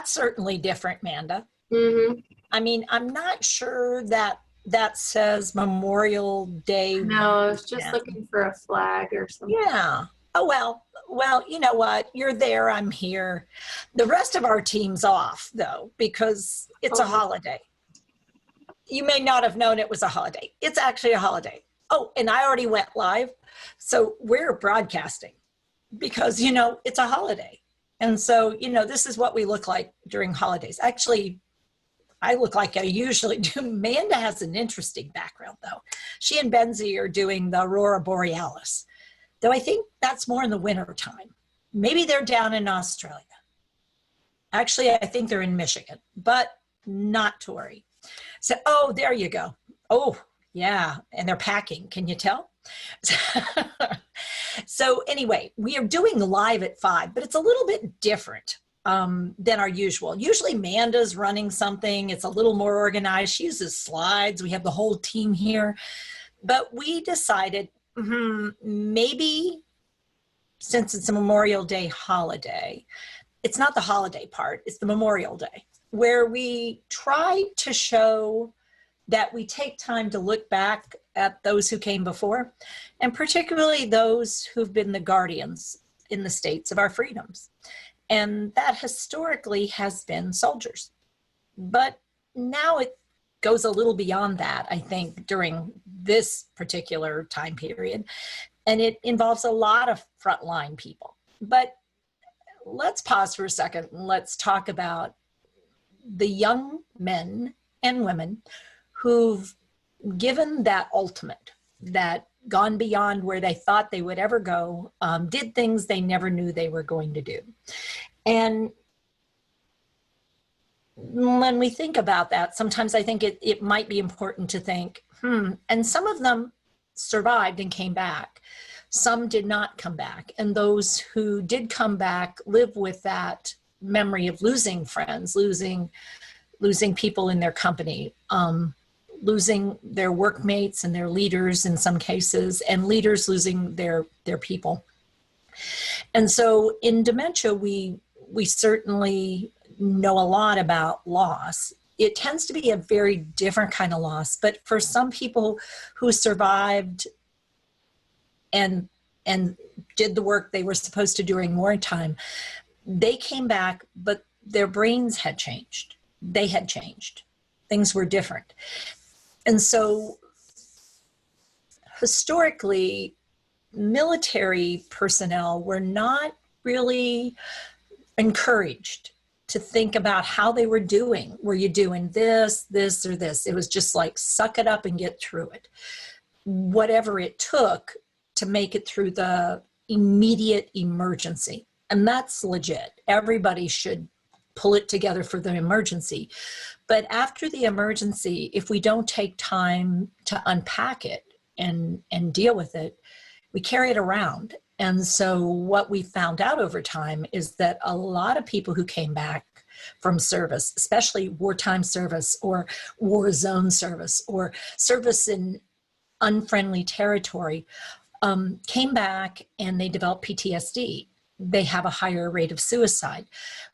that's certainly different, Amanda. Mm-hmm. I mean, I'm not sure that that says Memorial Day. No, I was just weekend. looking for a flag or something. Yeah. Oh, well, you know what? You're there, I'm here. The rest of our team's off, though, because it's a holiday. You may not have known it was a holiday. It's actually a holiday. Oh, and I already went live. So we're broadcasting because, you know, it's a holiday. And so, you know, this is what we look like during holidays. Actually, I look like I usually do. Amanda has an interesting background, though. She and Benzie are doing the Aurora Borealis, though I think that's more in the winter time. Maybe they're down in Australia. Actually, I think they're in Michigan, but not to worry. So, oh, there you go. Oh, yeah, and they're packing. Can you tell? So anyway, we are doing live at 5, but it's a little bit different than our usual. Usually Amanda's running something. It's a little more organized. She uses slides. We have the whole team here. But we decided maybe since it's a Memorial Day holiday, it's not the holiday part, it's the Memorial Day, where we try to show that we take time to look back at those who came before, and particularly those who've been the guardians in the states of our freedoms. And that historically has been soldiers. But now it goes a little beyond that, I think, during this particular time period. And it involves a lot of frontline people. But let's pause for a second and let's talk about the young men and women who've given that ultimate, that gone beyond where they thought they would ever go, did things they never knew they were going to do. And when we think about that, sometimes I think it might be important to think, and some of them survived and came back. Some did not come back. And those who did come back live with that memory of losing friends, losing people in their company, losing their workmates and their leaders in some cases, and leaders losing their people. And so in dementia, we certainly know a lot about loss. It tends to be a very different kind of loss, but for some people who survived and did the work they were supposed to during wartime, they came back, but their brains had changed. They had changed. Things were different. And so historically, military personnel were not really encouraged to think about how they were doing. Were you doing this, or this? It was just like, suck it up and get through it. Whatever it took to make it through the immediate emergency. And that's legit. Everybody should pull it together for the emergency. But after the emergency, if we don't take time to unpack it and deal with it, we carry it around. And so what we found out over time is that a lot of people who came back from service, especially wartime service or war zone service or service in unfriendly territory, came back and they developed PTSD. They have a higher rate of suicide.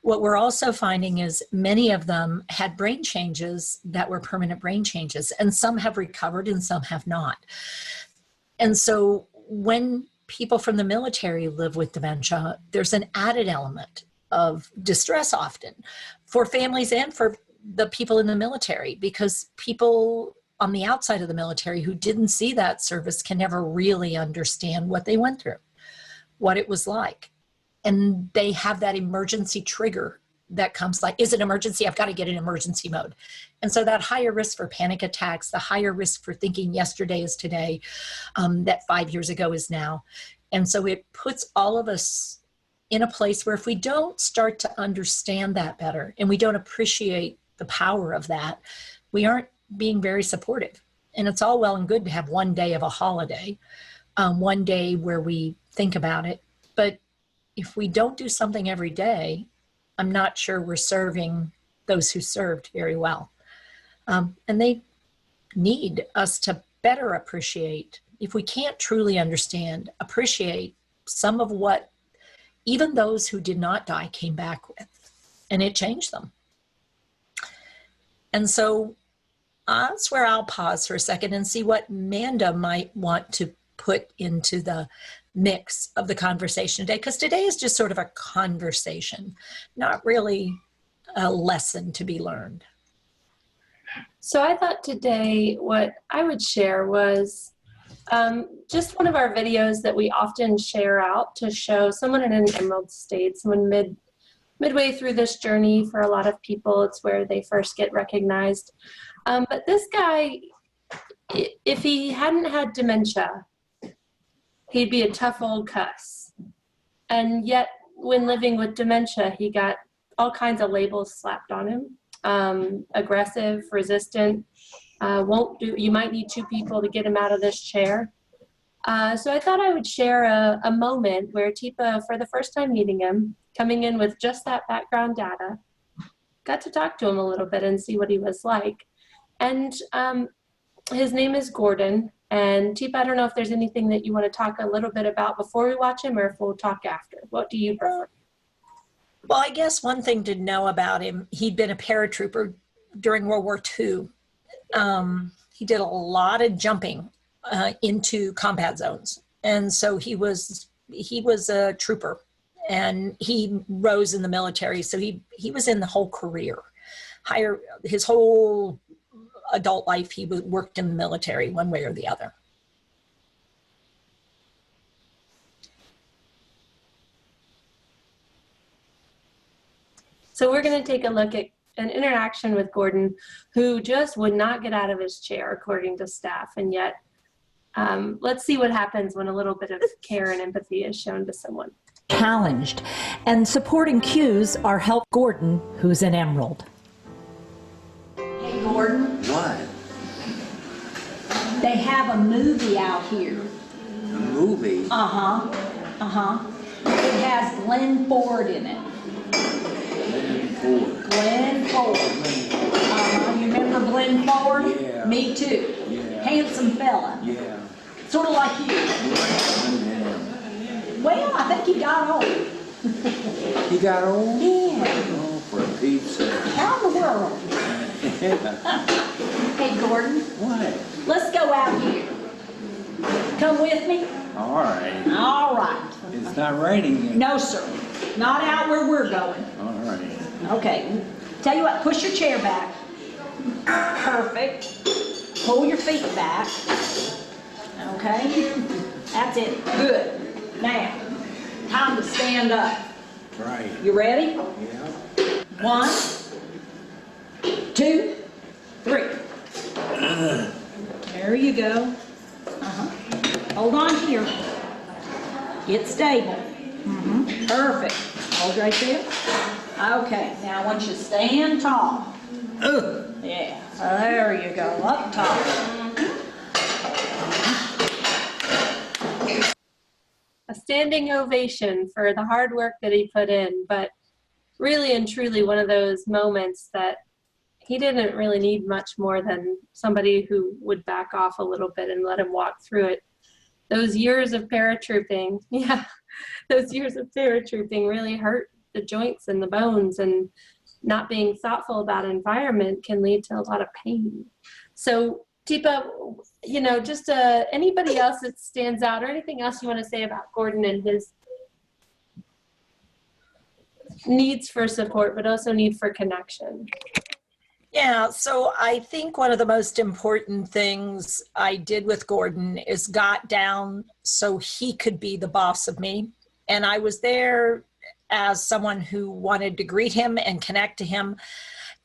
What we're also finding is many of them had brain changes that were permanent brain changes, and some have recovered and some have not. And so when people from the military live with dementia, there's an added element of distress often for families and for the people in the military, because people on the outside of the military who didn't see that service can never really understand what they went through, what it was like. And they have that emergency trigger that comes like, is it emergency? I've got to get in emergency mode. And so that higher risk for panic attacks, the higher risk for thinking yesterday is today, that 5 years ago is now. And so it puts all of us in a place where if we don't start to understand that better and we don't appreciate the power of that, we aren't being very supportive. And it's all well and good to have one day of a holiday, one day where we think about it. But if we don't do something every day, I'm not sure we're serving those who served very well. And they need us to better appreciate, if we can't truly understand, appreciate some of what even those who did not die came back with. and it changed them. And so that's where I'll pause for a second and see what Amanda might want to put into the mix of the conversation today, because today is just sort of a conversation, not really a lesson to be learned. So I thought today what I would share was just one of our videos that we often share out to show someone in an emerald state, someone midway through this journey. For a lot of people, it's where they first get recognized. But this guy, if he hadn't had dementia, he'd be a tough old cuss. And yet, when living with dementia, he got all kinds of labels slapped on him. Aggressive, resistant, won't do. You might need two people to get him out of this chair. So I thought I would share a moment where Teepa, for the first time meeting him, coming in with just that background data, got to talk to him a little bit and see what he was like. And his name is Gordon. And Teepa, I don't know if there's anything that you want to talk a little bit about before we watch him, or if we'll talk after. What do you prefer? Well, I guess one thing to know about him, he'd been a paratrooper during World War II. He did a lot of jumping into combat zones. And so he was a trooper, and he rose in the military. So he was in the whole career. His whole adult life, he worked in the military one way or the other. So we're going to take a look at an interaction with Gordon, who just would not get out of his chair, according to staff. And yet, let's see what happens when a little bit of care and empathy is shown to someone. Challenged, and supporting cues are help Gordon, who's an emerald. Hey Gordon, What? they have a movie out here. A movie? It has Glenn Ford in it. Ford. Glenn Ford. You remember Glenn Ford? Yeah. Me too. Yeah. Handsome fella. Yeah. Sort of like you. Yeah. Well, I think he got old. He got old? Yeah. Oh, for Pete's sake. How in the world? Hey Gordon, What? let's go out here. Come with me? All right. All right. It's not raining yet. No, sir. Not out where we're going. All right. Okay. Tell you what, push your chair back. Perfect. Pull your feet back. Okay. That's it. Good. Now, time to stand up. Right. You ready? Yeah. 1, 2, 3. There you go. Hold on here. Get stable. Perfect. Hold right there. Okay, now I want you to stand tall. Yeah, there you go, up top. A standing ovation for the hard work that he put in, but really and truly one of those moments that he didn't really need much more than somebody who would back off a little bit and let him walk through it. Those years of paratrooping, those years of paratrooping really hurt the joints and the bones, and not being thoughtful about environment can lead to a lot of pain. So Teepa, just anybody else that stands out, or anything else you want to say about Gordon and his needs for support, but also need for connection? Yeah, so I think one of the most important things I did with Gordon is got down so he could be the boss of me. And I was there as someone who wanted to greet him and connect to him.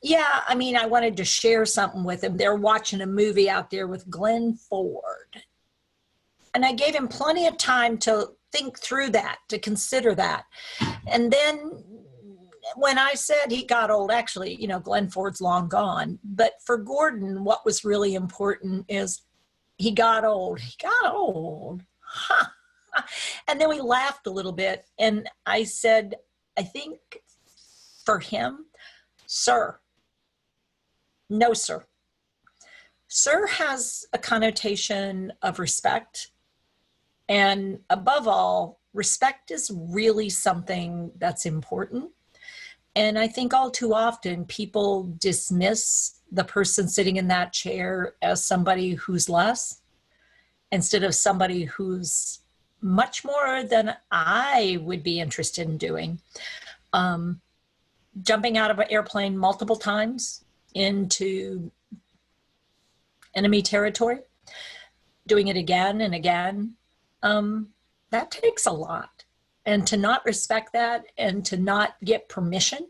Yeah, I mean, I wanted to share something with him. They're watching a movie out there with Glenn Ford. And I gave him plenty of time to think through that, to consider that. And then when I said he got old, actually, Glenn Ford's long gone. But for Gordon, what was really important is he got old. He got old. Huh. And then we laughed a little bit. And I said, I think for him, sir. No, sir. Sir has a connotation of respect. And above all, respect is really something that's important. And I think all too often people dismiss the person sitting in that chair as somebody who's less instead of somebody who's much more than I would be interested in doing. Jumping out of an airplane multiple times into enemy territory, doing it again and again, that takes a lot. And to not respect that and to not get permission,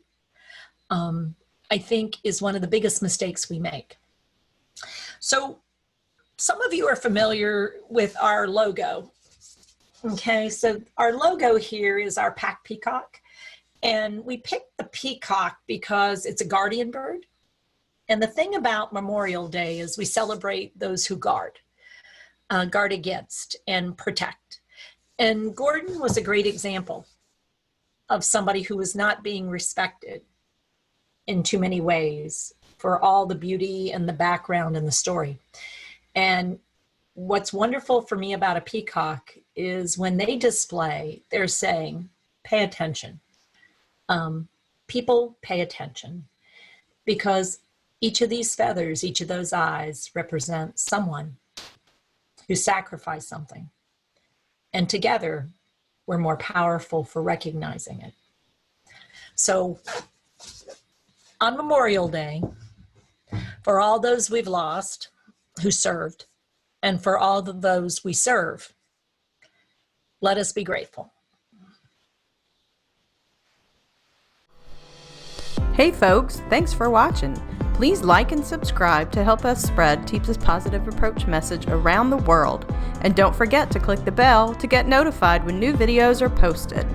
I think is one of the biggest mistakes we make. So some of you are familiar with our logo. Okay, so our logo here is our PAC peacock. And we picked the peacock because it's a guardian bird. And the thing about Memorial Day is we celebrate those who guard against and protect. And Gordon was a great example of somebody who was not being respected in too many ways for all the beauty and the background and the story. And what's wonderful for me about a peacock is when they display, they're saying, pay attention. People pay attention, because each of these feathers, each of those eyes represent someone who sacrificed something. And together, we're more powerful for recognizing it. So on Memorial Day, for all those we've lost who served, and for all of those we serve, let us be grateful. Hey folks, thanks for watching. Please like and subscribe to help us spread Teepa's positive approach message around the world. And don't forget to click the bell to get notified when new videos are posted.